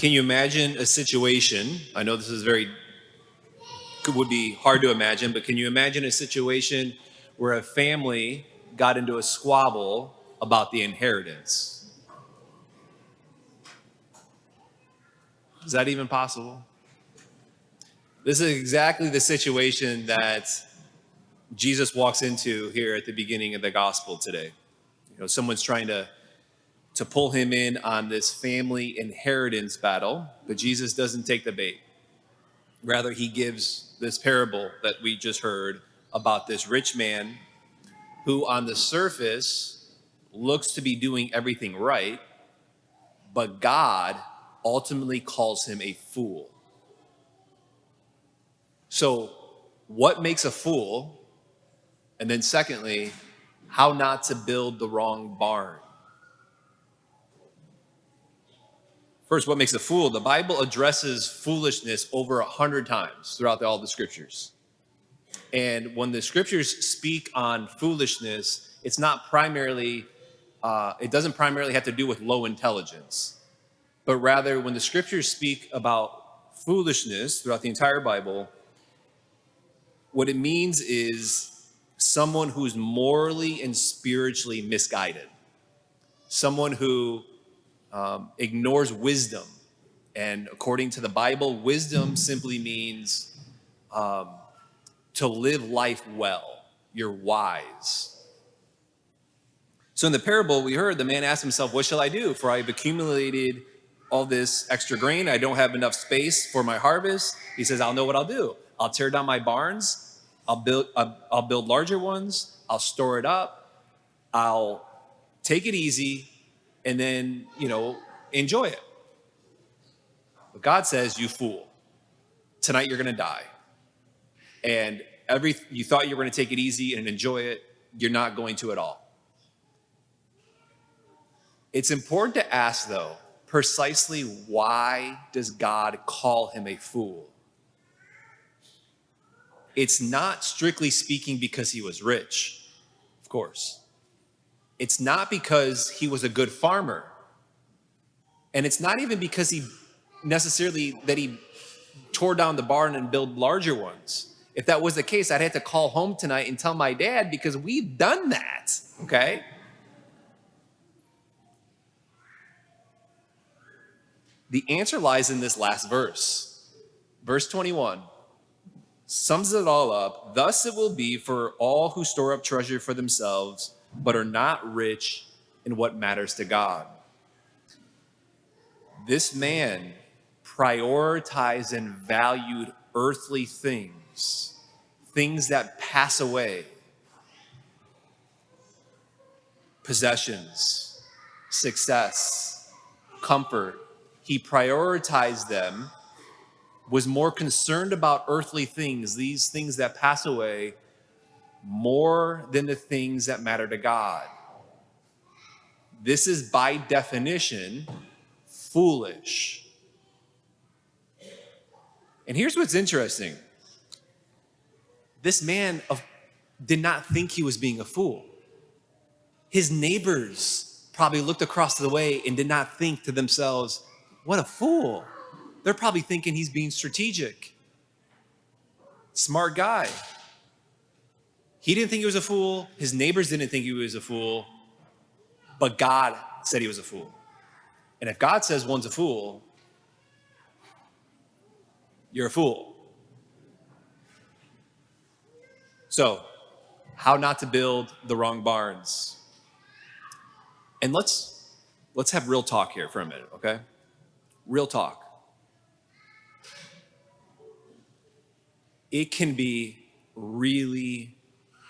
Can you imagine a situation? I know this is would be hard to imagine, but can you imagine a situation where a family got into a squabble about the inheritance? Is that even possible? This is exactly the situation that Jesus walks into here at the beginning of the gospel today. Someone's trying to pull him in on this family inheritance battle, but Jesus doesn't take the bait. Rather, he gives this parable that we just heard about this rich man who, on the surface, looks to be doing everything right, but God ultimately calls him a fool. So, what makes a fool? And then, secondly, how not to build the wrong barn. First, what makes a fool? The Bible addresses foolishness over 100 times throughout all the scriptures. And when the scriptures speak on foolishness, it doesn't primarily have to do with low intelligence. But rather, when the scriptures speak about foolishness throughout the entire Bible, what it means is someone who's morally and spiritually misguided. Someone who ignores wisdom. And according to the Bible, wisdom simply means to live life well. You're wise. So in the parable we heard, the man asked himself, what shall I do? For I've accumulated all this extra grain. I don't have enough space for my harvest. He says, I'll know what I'll do. I'll tear down my barns. I'll build larger ones. I'll store it up. I'll take it easy and then, enjoy it. But God says, you fool. Tonight you're going to die. And you thought you were going to take it easy and enjoy it. You're not going to at all. It's important to ask, though, precisely why does God call him a fool? It's not strictly speaking because he was rich, of course. It's not because he was a good farmer. And it's not even because he tore down the barn and built larger ones. If that was the case, I'd have to call home tonight and tell my dad because we've done that, okay? The answer lies in this last verse. Verse 21 sums it all up. Thus it will be for all who store up treasure for themselves, but are not rich in what matters to God. This man prioritized and valued earthly things that pass away, possessions, success, comfort. He prioritized them, was more concerned about earthly things, these things that pass away, more than the things that matter to God. This is by definition foolish. And here's what's interesting. This man did not think he was being a fool. His neighbors probably looked across the way and did not think to themselves, what a fool. They're probably thinking he's being strategic. Smart guy. He didn't think he was a fool. His neighbors didn't think he was a fool. But God said he was a fool. And if God says one's a fool, you're a fool. So, how not to build the wrong barns. And let's have real talk here for a minute, okay? Real talk. It can be really,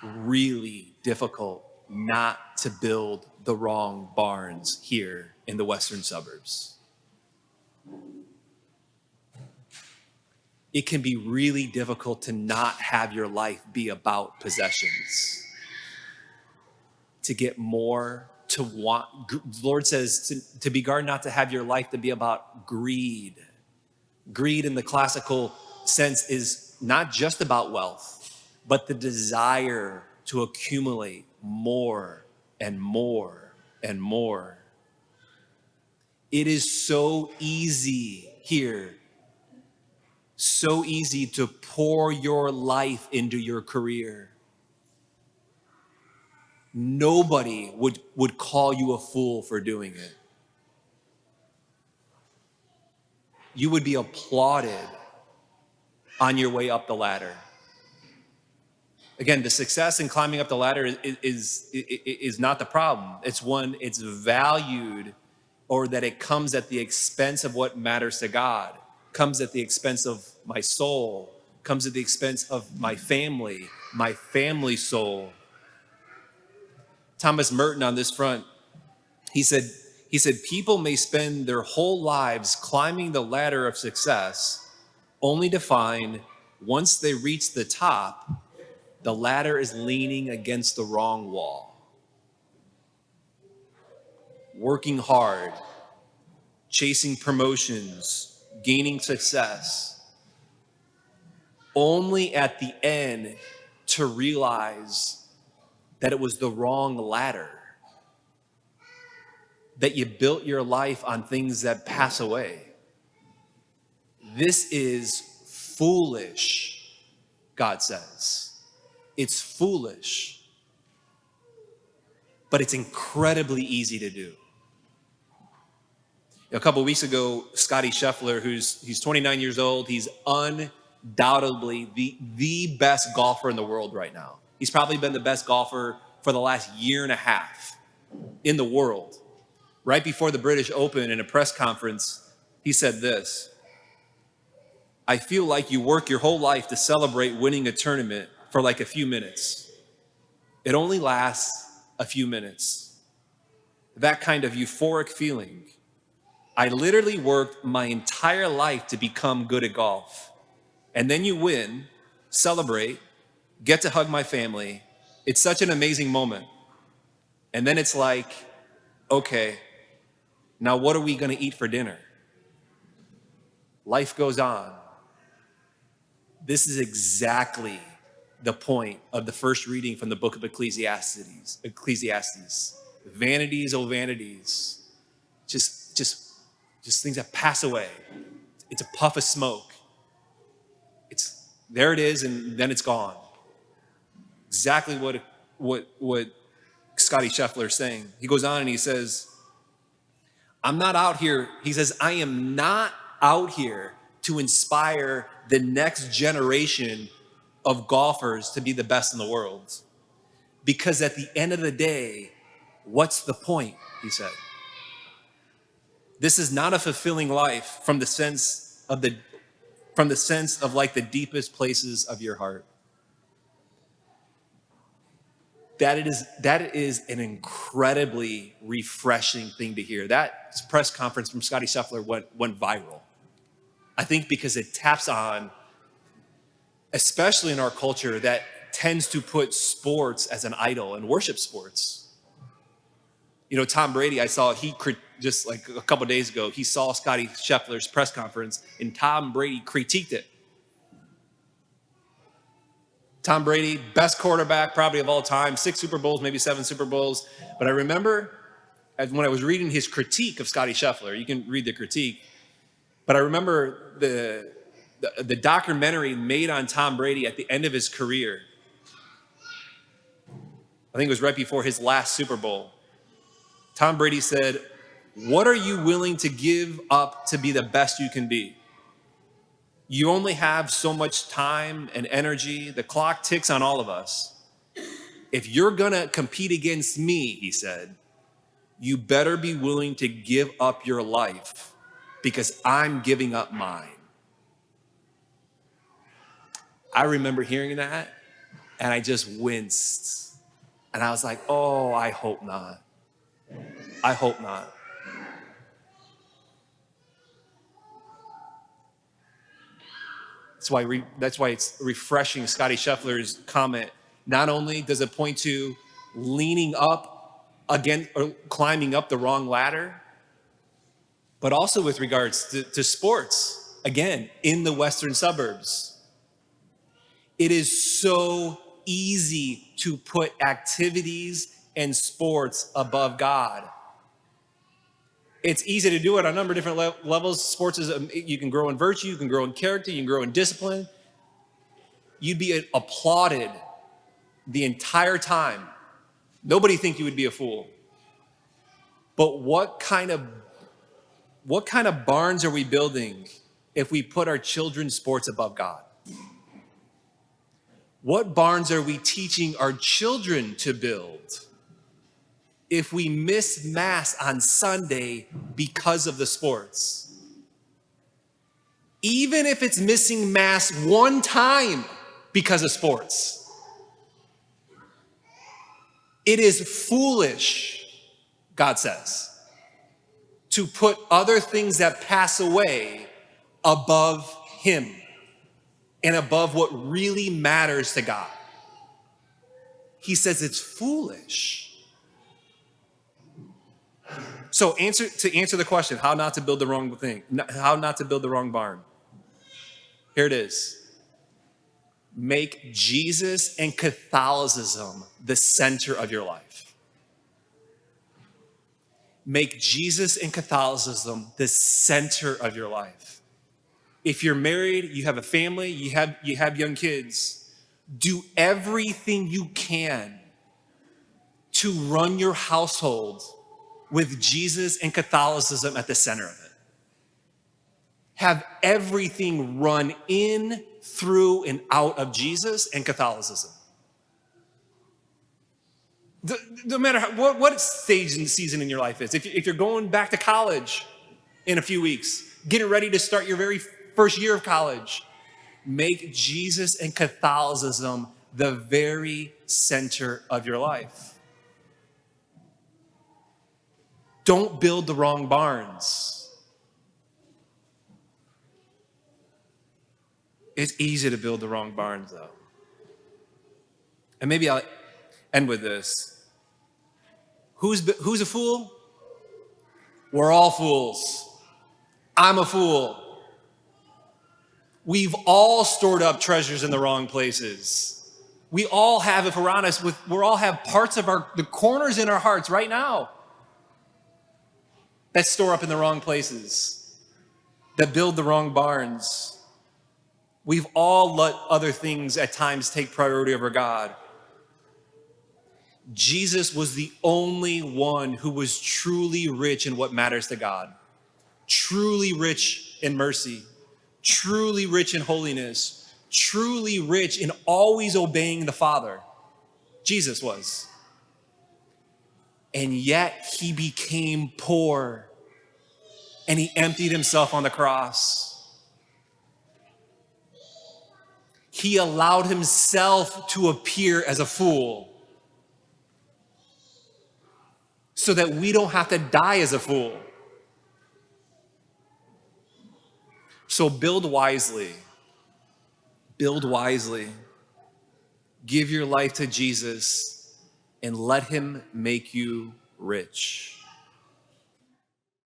really difficult not to build the wrong barns here in the western suburbs. It can be really difficult to not have your life be about possessions, to get more, to want. The Lord says to be guarded, not to have your life to be about greed. Greed in the classical sense is not just about wealth, but the desire to accumulate more and more and more. It is so easy here, so easy to pour your life into your career. Nobody would call you a fool for doing it. You would be applauded on your way up the ladder. Again, the success in climbing up the ladder is not the problem. It's when it's valued or that it comes at the expense of what matters to God, comes at the expense of my soul, comes at the expense of my family soul. Thomas Merton on this front, he said, people may spend their whole lives climbing the ladder of success only to find once they reach the top, the ladder is leaning against the wrong wall. Working hard, chasing promotions, gaining success, only at the end to realize that it was the wrong ladder, that you built your life on things that pass away. This is foolish, God says. It's foolish, but it's incredibly easy to do. A couple of weeks ago, Scotty Scheffler, he's 29 years old, he's undoubtedly the best golfer in the world right now. He's probably been the best golfer for the last year and a half in the world. Right before the British Open in a press conference, he said this: I feel like you work your whole life to celebrate winning a tournament for like a few minutes. It only lasts a few minutes. That kind of euphoric feeling. I literally worked my entire life to become good at golf. And then you win, celebrate, get to hug my family. It's such an amazing moment. And then it's like, okay, now what are we going to eat for dinner? Life goes on. This is exactly the point of the first reading from the book of Ecclesiastes. Vanities, oh vanities. Just things that pass away. It's a puff of smoke. There it is, and then it's gone. Exactly what Scotty Scheffler is saying. He goes on and he says, I'm not out here. He says, I am not out here to inspire the next generation of golfers to be the best in the world. Because at the end of the day, what's the point? He said. This is not a fulfilling life from the sense of like the deepest places of your heart. That is an incredibly refreshing thing to hear. That press conference from Scotty Scheffler went viral. I think because it taps on, especially in our culture that tends to put sports as an idol and worship sports. You know, Tom Brady, I saw just like a couple of days ago, he saw Scotty Scheffler's press conference and Tom Brady critiqued it. Tom Brady, best quarterback probably of all time, 6 Super Bowls, maybe 7 Super Bowls. But I remember when I was reading his critique of Scotty Scheffler, you can read the critique, but I remember the documentary made on Tom Brady at the end of his career. I think it was right before his last Super Bowl. Tom Brady said, what are you willing to give up to be the best you can be? You only have so much time and energy. The clock ticks on all of us. If you're going to compete against me, he said, you better be willing to give up your life because I'm giving up mine. I remember hearing that and I just winced. And I was like, oh, I hope not. I hope not. That's why it's refreshing, Scotty Scheffler's comment. Not only does it point to leaning up again or climbing up the wrong ladder, but also with regards to sports, again, in the western suburbs. It is so easy to put activities and sports above God. It's easy to do it on a number of different levels. Sports is, you can grow in virtue, you can grow in character, you can grow in discipline. You'd be applauded the entire time. Nobody think you would be a fool. But what kind of barns are we building if we put our children's sports above God? What barns are we teaching our children to build if we miss Mass on Sunday because of the sports? Even if it's missing Mass one time because of sports, it is foolish, God says, to put other things that pass away above Him and above what really matters to God. He says it's foolish. So to answer the question, how not to build the wrong thing, how not to build the wrong barn. Here it is. Make Jesus and Catholicism the center of your life. Make Jesus and Catholicism the center of your life. If you're married, you have a family, you have young kids, do everything you can to run your household with Jesus and Catholicism at the center of it. Have everything run in, through, and out of Jesus and Catholicism. No matter what stage and season in your life is. If you're going back to college in a few weeks, getting ready to start your very first year of college, make Jesus and Catholicism the very center of your life. Don't build the wrong barns. It's easy to build the wrong barns, though. And maybe I'll end with this. Who's a fool? We're all fools. I'm a fool. We've all stored up treasures in the wrong places. We all have, if we're honest, we all have parts of the corners in our hearts right now that store up in the wrong places, that build the wrong barns. We've all let other things at times take priority over God. Jesus was the only one who was truly rich in what matters to God, truly rich in mercy, truly rich in holiness, truly rich in always obeying the Father. Jesus was. And yet he became poor and he emptied himself on the cross. He allowed himself to appear as a fool so that we don't have to die as a fool. So build wisely. Build wisely. Give your life to Jesus and let him make you rich.